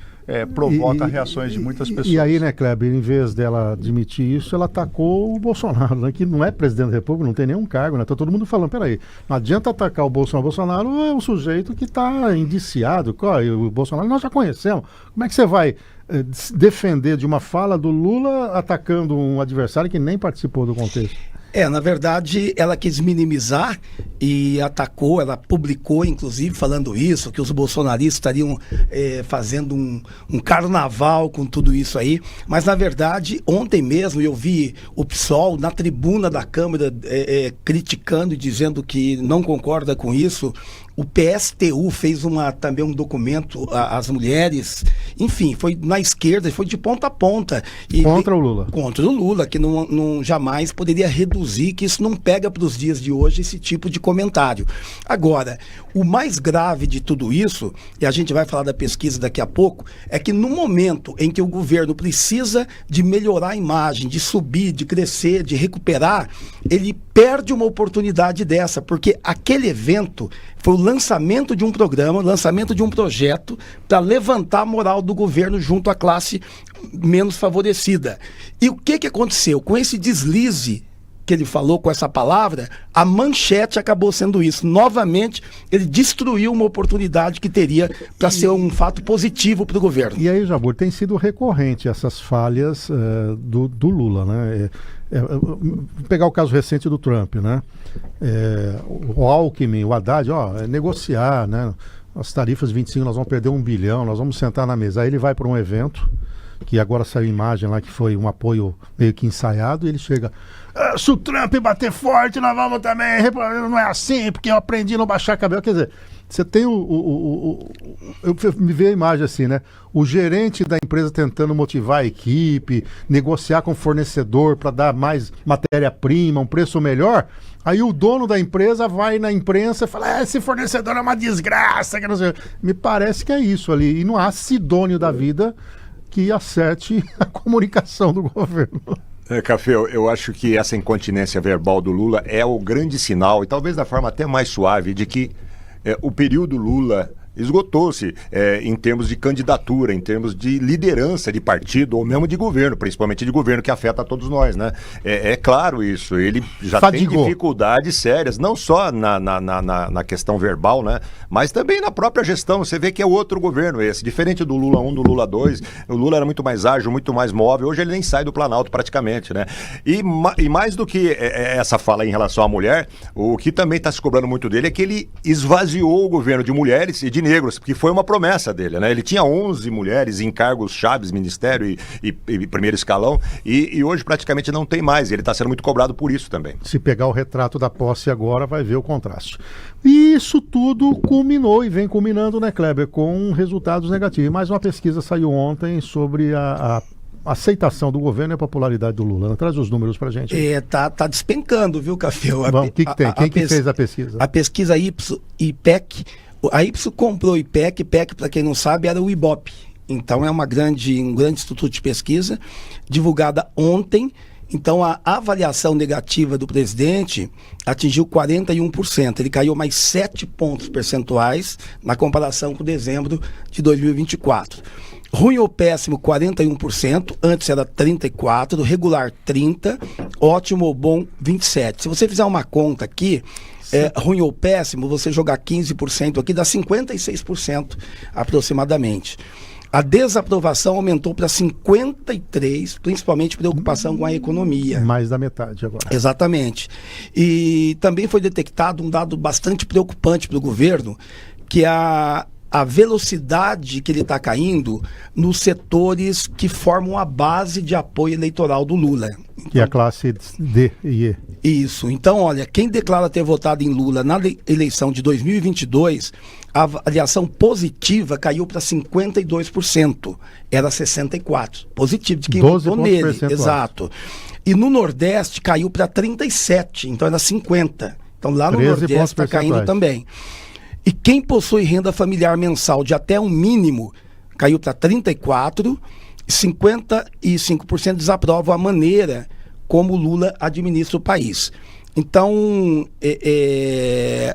provoca reações de muitas pessoas. E aí, né, Kleber, em vez dela admitir isso, ela atacou o Bolsonaro, né, que não é presidente da República, não tem nenhum cargo, né? Tá todo mundo falando, peraí, não adianta atacar o Bolsonaro. O Bolsonaro é um sujeito que está indiciado. O Bolsonaro nós já conhecemos. Como é que você vai defender de uma fala do Lula atacando um adversário que nem participou do contexto? Na verdade, ela quis minimizar e atacou, ela publicou, inclusive, falando isso, que os bolsonaristas estariam fazendo um carnaval com tudo isso aí. Mas, na verdade, ontem mesmo eu vi o PSOL na tribuna da Câmara criticando e dizendo que não concorda com isso. O PSTU fez também um documento às mulheres, enfim, foi na esquerda, foi de ponta a ponta. Contra o Lula. Contra o Lula, que não jamais poderia reduzir, que isso não pega para os dias de hoje esse tipo de comentário. Agora, o mais grave de tudo isso, e a gente vai falar da pesquisa daqui a pouco, é que no momento em que o governo precisa de melhorar a imagem, de subir, de crescer, de recuperar, ele perde uma oportunidade dessa, porque aquele evento foi o lançamento de um programa, o lançamento de um projeto para levantar a moral do governo junto à classe menos favorecida. E o que aconteceu? Com esse deslize que ele falou com essa palavra, a manchete acabou sendo isso. Novamente, ele destruiu uma oportunidade que teria para ser um fato positivo para o governo. E aí, Jabur, tem sido recorrente essas falhas do Lula, né? Vou pegar o caso recente do Trump, né? O Alckmin, o Haddad, negociar, né? As tarifas 25, nós vamos perder 1 bilhão, nós vamos sentar na mesa. Aí ele vai para um evento, que agora saiu imagem lá que foi um apoio meio que ensaiado, e ele chega, se o Trump bater forte, nós vamos também, não é assim, porque eu aprendi a não baixar cabelo. Quer dizer, você tem eu me vejo a imagem assim, né? O gerente da empresa tentando motivar a equipe, negociar com o fornecedor para dar mais matéria-prima, um preço melhor. Aí o dono da empresa vai na imprensa e fala, esse fornecedor é uma desgraça. Que não sei. Me parece que é isso ali. E não há Sidônio da vida que acerte a comunicação do governo. Café, eu acho que essa incontinência verbal do Lula é o grande sinal, e talvez da forma até mais suave, de que o período Lula esgotou-se em termos de candidatura, em termos de liderança de partido ou mesmo de governo, principalmente de governo, que afeta a todos nós, né? É claro isso, ele já Fadigou. tem dificuldades sérias, não só na questão verbal, né? Mas também na própria gestão. Você vê que é outro governo esse, diferente do Lula 1, do Lula 2. O Lula era muito mais ágil, muito mais móvel, hoje ele nem sai do Planalto praticamente, né? E mais do que essa fala em relação à mulher, o que também está se cobrando muito dele é que ele esvaziou o governo de mulheres e de negros, que foi uma promessa dele, né? Ele tinha 11 mulheres em cargos chaves, ministério e primeiro escalão, e hoje praticamente não tem mais. Ele está sendo muito cobrado por isso também. Se pegar o retrato da posse agora, vai ver o contraste. E isso tudo culminou e vem culminando, né, Kleber, com resultados negativos. Mais uma pesquisa saiu ontem sobre a aceitação do governo e a popularidade do Lula. Traz os números pra gente. Tá despencando, viu, Café? O que tem? Quem que fez a pesquisa? A pesquisa IPEC. A Ipsos comprou o IPEC. IPEC, para quem não sabe, era o Ibope. Então é um grande instituto de pesquisa, divulgada ontem. Então a avaliação negativa do presidente atingiu 41%. Ele caiu mais 7 pontos percentuais na comparação com dezembro de 2024. Ruim ou péssimo, 41%, antes era 34%, regular 30%, ótimo ou bom, 27%. Se você fizer uma conta aqui, ruim ou péssimo, você jogar 15% aqui, dá 56% aproximadamente. A desaprovação aumentou para 53%, principalmente preocupação com a economia. Mais da metade agora. Exatamente. E também foi detectado um dado bastante preocupante para o governo, que a velocidade que ele está caindo nos setores que formam a base de apoio eleitoral do Lula. Então, que é a classe D e E. Isso. Então, olha, quem declara ter votado em Lula na eleição de 2022, a avaliação positiva caiu para 52%. Era 64%. Positivo de quem votou nele. Exato. E no Nordeste caiu para 37%. Então era 50%. Então lá no Nordeste está caindo também. E quem possui renda familiar mensal de até um mínimo caiu para 34%, 55% desaprovam a maneira como Lula administra o país. Então,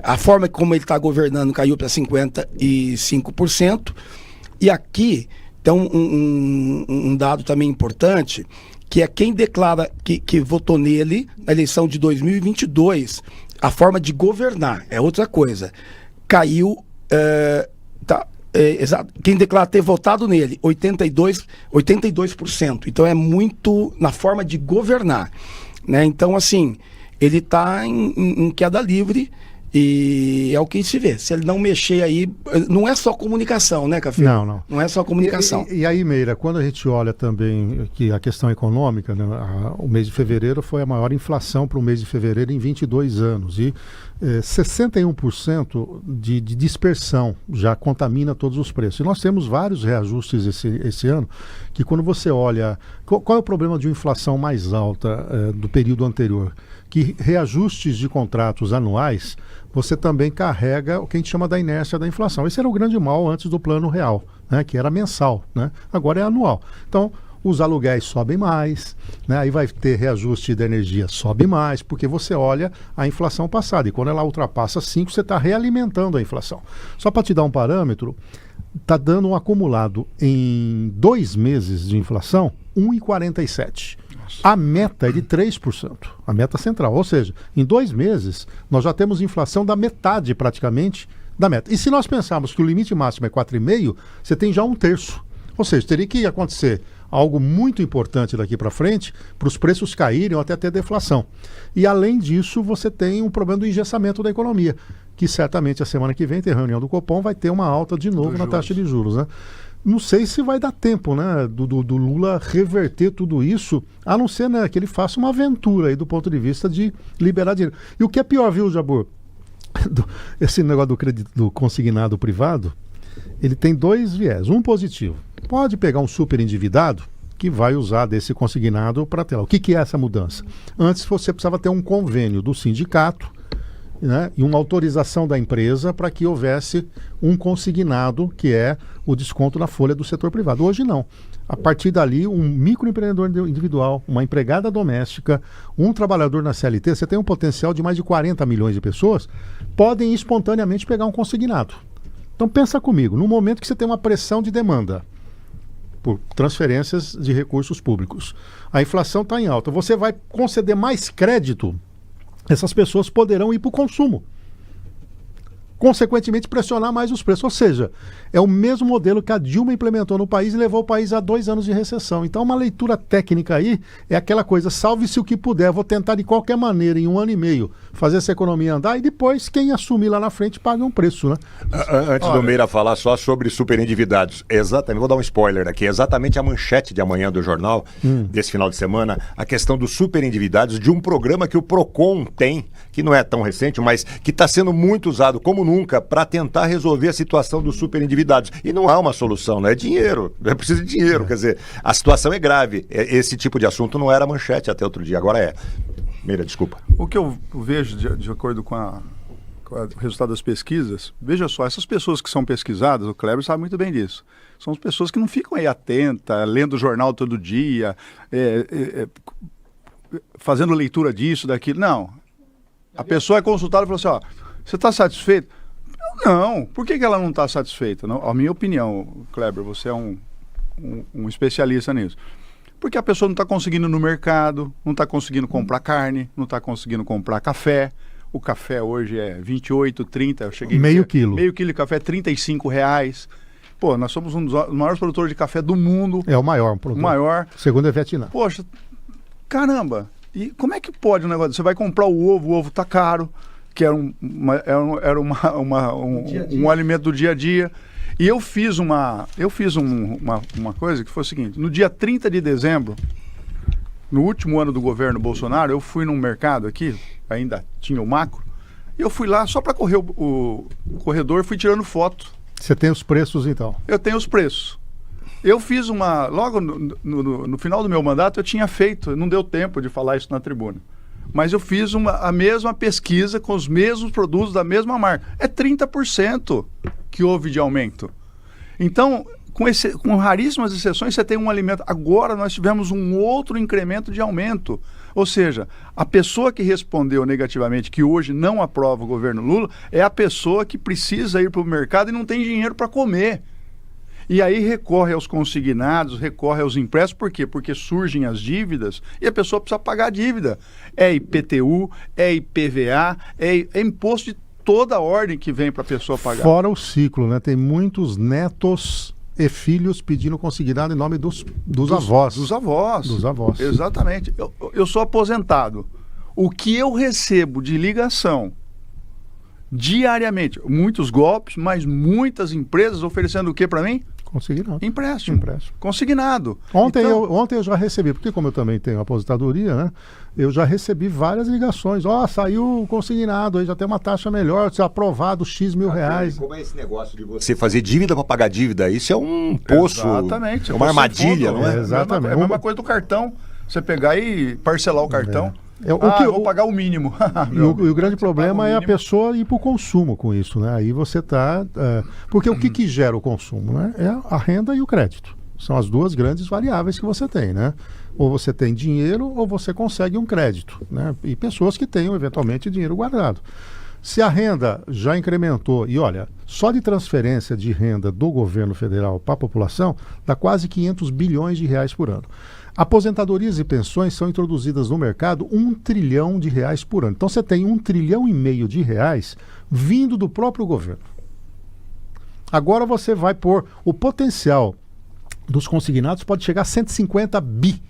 a forma como ele está governando caiu para 55%. E aqui tem um dado também importante, que é quem declara que votou nele na eleição de 2022, a forma de governar, é outra coisa. Caiu, quem declara ter votado nele, 82%. Então é muito na forma de governar, né? Então, assim, ele está em queda livre e é o que se vê. Se ele não mexer aí, não é só comunicação, né, Café? Não. Não é só comunicação. E aí, Meira, quando a gente olha também que a questão econômica, né, o mês de fevereiro foi a maior inflação para o mês de fevereiro em 22 anos. E 61% de dispersão já contamina todos os preços. E nós temos vários reajustes esse ano, que quando você olha... Qual é o problema de uma inflação mais alta do período anterior? Que reajustes de contratos anuais, você também carrega o que a gente chama da inércia da inflação. Esse era o grande mal antes do plano real, né, que era mensal, né? Agora é anual. Então, os aluguéis sobem mais, né? Aí vai ter reajuste da energia, sobe mais, porque você olha a inflação passada, e quando ela ultrapassa 5, você está realimentando a inflação. Só para te dar um parâmetro, está dando um acumulado em 2 meses de inflação, 1,47%. A meta é de 3%, a meta central. Ou seja, em 2 meses, nós já temos inflação da metade praticamente da meta. E se nós pensarmos que o limite máximo é 4,5%, você tem já 1/3. Ou seja, teria que acontecer algo muito importante daqui para frente para os preços caírem ou até ter deflação. E além disso, você tem um problema do engessamento da economia, que certamente a semana que vem tem reunião do Copom, vai ter uma alta de novo na taxa de juros, né? Não sei se vai dar tempo, né, do Lula reverter tudo isso, a não ser, né, que ele faça uma aventura aí do ponto de vista de liberar dinheiro. E o que é pior, viu, Jabor? Esse negócio do crédito do consignado privado, ele tem 2 viés. Um positivo. Pode pegar um super endividado que vai usar desse consignado para ter lá. O que é essa mudança? Antes você precisava ter um convênio do sindicato né, e uma autorização da empresa para que houvesse um consignado, que é o desconto na folha do setor privado. Hoje não. A partir dali, um microempreendedor individual, uma empregada doméstica, um trabalhador na CLT, você tem um potencial de mais de 40 milhões de pessoas, podem espontaneamente pegar um consignado. Então pensa comigo, no momento que você tem uma pressão de demanda por transferências de recursos públicos, a inflação está em alta, você vai conceder mais crédito, essas pessoas poderão ir para o consumo. Consequentemente, pressionar mais os preços. Ou seja, é o mesmo modelo que a Dilma implementou no país e levou o país a 2 anos de recessão. Então, uma leitura técnica aí é aquela coisa, salve-se o que puder, vou tentar de qualquer maneira, em 1 ano e meio, fazer essa economia andar e depois, quem assumir lá na frente, paga um preço, né? Antes do Meira falar só sobre superendividados, exatamente, vou dar um spoiler aqui, exatamente a manchete de amanhã do jornal, desse final de semana, a questão dos superendividados, de um programa que o PROCON tem, que não é tão recente, mas que está sendo muito usado como nunca para tentar resolver a situação dos superendividados. E não há uma solução, né? É dinheiro, é preciso de dinheiro, quer dizer, a situação é grave. Esse tipo de assunto não era manchete até outro dia, agora é. Meira, desculpa. O que eu vejo, de acordo com o resultado das pesquisas, veja só, essas pessoas que são pesquisadas, o Kleber sabe muito bem disso, são as pessoas que não ficam aí atentas, lendo o jornal todo dia, fazendo leitura disso, daquilo, não. A pessoa é consultada e fala assim, ó, você está satisfeito? Não. Por que ela não está satisfeita? Não, a minha opinião, Kleber, você é um especialista nisso. Porque a pessoa não está conseguindo ir no mercado, não está conseguindo comprar carne, não está conseguindo comprar café. O café hoje é 28, 30. Eu cheguei meio quilo. Meio quilo de café, R$35. Pô, nós somos um dos maiores produtores de café do mundo. É o maior. O maior. Segundo é Vietnã. Poxa, caramba. E como é que pode um negócio? Você vai comprar o ovo tá caro, que era um alimento do dia a dia. E eu fiz uma coisa que foi o seguinte, no dia 30 de dezembro, no último ano do governo Bolsonaro, eu fui num mercado aqui, ainda tinha o Macro, e eu fui lá só para correr o corredor, fui tirando foto. Você tem os preços então? Eu tenho os preços. Eu fiz logo no final do meu mandato eu tinha feito, não deu tempo de falar isso na tribuna, mas eu fiz a mesma pesquisa com os mesmos produtos da mesma marca. É 30% que houve de aumento. Então, com raríssimas exceções, você tem um alimento. Agora nós tivemos um outro incremento de aumento. Ou seja, a pessoa que respondeu negativamente, que hoje não aprova o governo Lula, é a pessoa que precisa ir para o mercado e não tem dinheiro para comer. E aí recorre aos consignados, recorre aos empréstimos, por quê? Porque surgem as dívidas e a pessoa precisa pagar a dívida. É IPTU, é IPVA, é imposto de toda a ordem que vem para a pessoa pagar. Fora o ciclo, né? Tem muitos netos e filhos pedindo consignado em nome dos avós. Dos avós. Dos avós. Exatamente. Eu sou aposentado. O que eu recebo de ligação diariamente, muitos golpes, mas muitas empresas oferecendo o que para mim? Consignado. Empréstimo. Consignado. Ontem eu já recebi, porque como eu também tenho aposentadoria, né? Eu já recebi várias ligações. Saiu o consignado, aí já tem uma taxa melhor, se aprovado X mil reais. Como é esse negócio de você fazer dívida para pagar dívida? Isso é um poço. Exatamente. É uma armadilha, não é? Exatamente. É a mesma coisa do cartão. Você pegar e parcelar o cartão. Eu vou pagar o mínimo. E o grande problema é a pessoa ir para o consumo com isso, né? Aí você está... porque o que gera o consumo, né? É a renda e o crédito. São as duas grandes variáveis que você tem, né? Ou você tem dinheiro ou você consegue um crédito, né? E pessoas que tenham, eventualmente, dinheiro guardado. Se a renda já incrementou, e olha, só de transferência de renda do governo federal para a população, dá quase 500 bilhões de reais por ano. Aposentadorias e pensões são introduzidas no mercado R$1 trilhão por ano. Então você tem R$1,5 trilhão de reais vindo do próprio governo. Agora você vai pôr o potencial dos consignados pode chegar a 150 bi,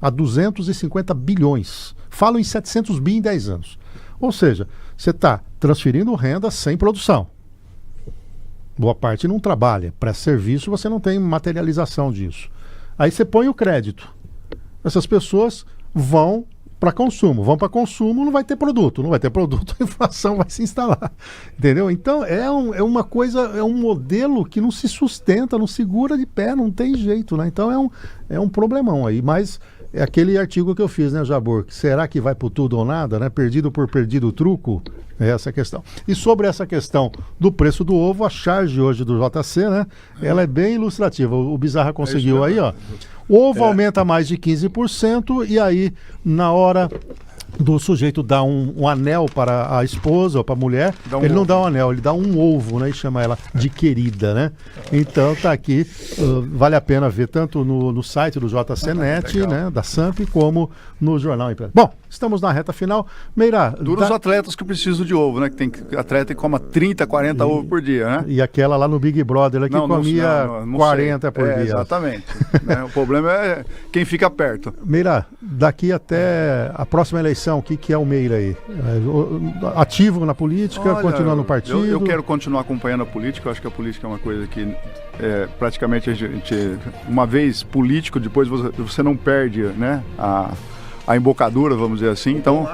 a 250 bilhões. Falam em 700 bi em 10 anos. Ou seja, você está transferindo renda sem produção. Boa parte não trabalha. Para serviço você não tem materialização disso. Aí você põe o crédito. Essas pessoas vão para consumo. Vão para consumo, não vai ter produto. Não vai ter produto, a inflação vai se instalar. Entendeu? Então é uma coisa, é um modelo que não se sustenta, não segura de pé, não tem jeito, né? Então é um problemão aí. Mas É aquele artigo que eu fiz, né, Jabor? Será que vai por tudo ou nada, né? Perdido por perdido o truco? É essa a questão. E sobre essa questão do preço do ovo, a charge hoje do JC, né? Ela é bem ilustrativa. O Bizarra conseguiu aí, ó. O ovo aumenta mais de 15% e aí, na hora do sujeito dar um anel para a esposa ou para a mulher, ele não dá um anel, ele dá um ovo, né? E chama ela de querida, né? Então tá aqui, vale a pena ver tanto no site do JCNet, né? Da SAMP, como no Jornal Impresso. Bom, estamos na reta final. Meira... Os atletas que precisam de ovo, né? Que tem atleta que coma 30, 40 ovos por dia, né? E aquela lá no Big Brother, que comia 40 por dia. Exatamente. Né? O problema é quem fica perto. Meira, daqui até a próxima eleição, o que é o Meira aí? Ativo na política, continuando no partido? Eu quero continuar acompanhando a política. Eu acho que a política é uma coisa que praticamente a gente, uma vez político, depois você não perde, né, a embocadura, vamos dizer assim. Então,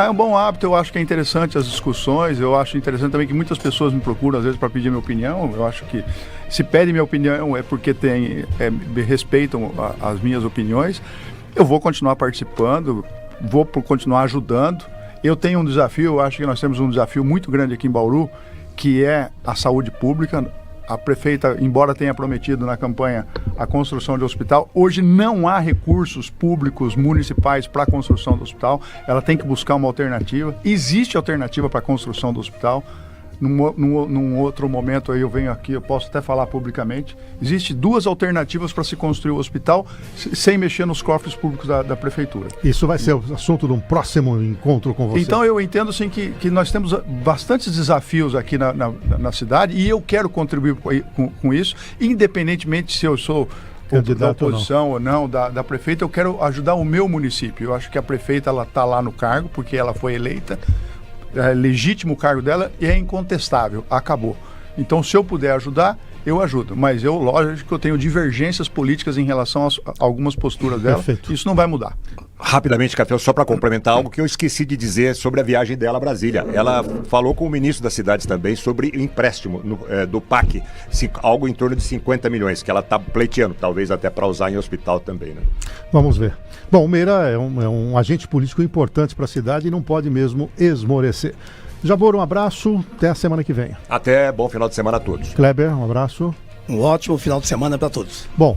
é um bom hábito. Eu acho que é interessante as discussões. Eu acho interessante também que muitas pessoas me procuram às vezes para pedir minha opinião. Eu acho que se pedem minha opinião é porque respeitam as minhas opiniões. Eu vou continuar participando, vou continuar ajudando. Eu tenho um desafio, eu acho que nós temos um desafio muito grande aqui em Bauru, que é a saúde pública. A prefeita, embora tenha prometido na campanha a construção de hospital, hoje não há recursos públicos municipais para a construção do hospital. Ela tem que buscar uma alternativa. Existe alternativa para a construção do hospital. Num outro momento aí eu venho aqui, eu posso até falar publicamente. Existem 2 alternativas para se construir o hospital sem mexer nos cofres públicos da prefeitura. Isso vai ser o assunto de um próximo encontro com você. Então eu entendo sim que nós temos bastantes desafios aqui na cidade e eu quero contribuir com isso, independentemente se eu sou da oposição ou não, da prefeita. Eu quero ajudar o meu município. Eu acho que a prefeita está lá no cargo porque ela foi eleita. É legítimo o cargo dela e é incontestável, acabou. Então, se eu puder ajudar, eu ajudo. Mas lógico que eu tenho divergências políticas em relação a algumas posturas dela. Perfeito. Isso não vai mudar. Rapidamente, Café, só para complementar algo que eu esqueci de dizer sobre a viagem dela a Brasília. Ela falou com o ministro das cidades também sobre o empréstimo do PAC, algo em torno de 50 milhões, que ela está pleiteando, talvez até para usar em hospital também, né? Vamos ver. Bom, o Meira é um agente político importante para a cidade e não pode mesmo esmorecer. Jabor, um abraço, até a semana que vem. Até, bom final de semana a todos. Kleber, um abraço. Um ótimo final de semana para todos. Bom,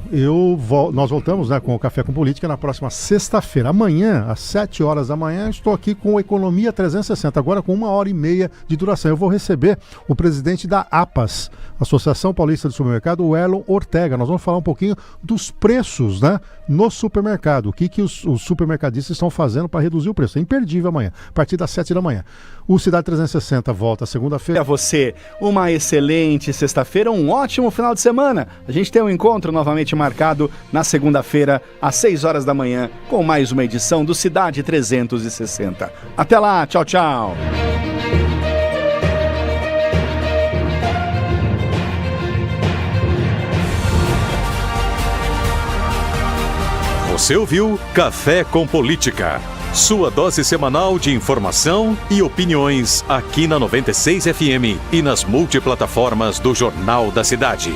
nós voltamos, né, com o Café com Política na próxima sexta-feira. Amanhã, às 7 horas da manhã, estou aqui com o Economia 360, agora com 1h30 de duração. Eu vou receber o presidente da APAS, Associação Paulista de Supermercado, o Erlon Ortega. Nós vamos falar um pouquinho dos preços, né, no supermercado. O que os supermercadistas estão fazendo para reduzir o preço. É imperdível amanhã, a partir das 7 da manhã. O Cidade 360 volta segunda-feira. A você, uma excelente sexta-feira, um ótimo final de semana. A gente tem um encontro novamente marcado na segunda-feira, às 6 horas da manhã, com mais uma edição do Cidade 360. Até lá, tchau, tchau. Você ouviu Café com Política. Sua dose semanal de informação e opiniões aqui na 96 FM e nas multiplataformas do Jornal da Cidade.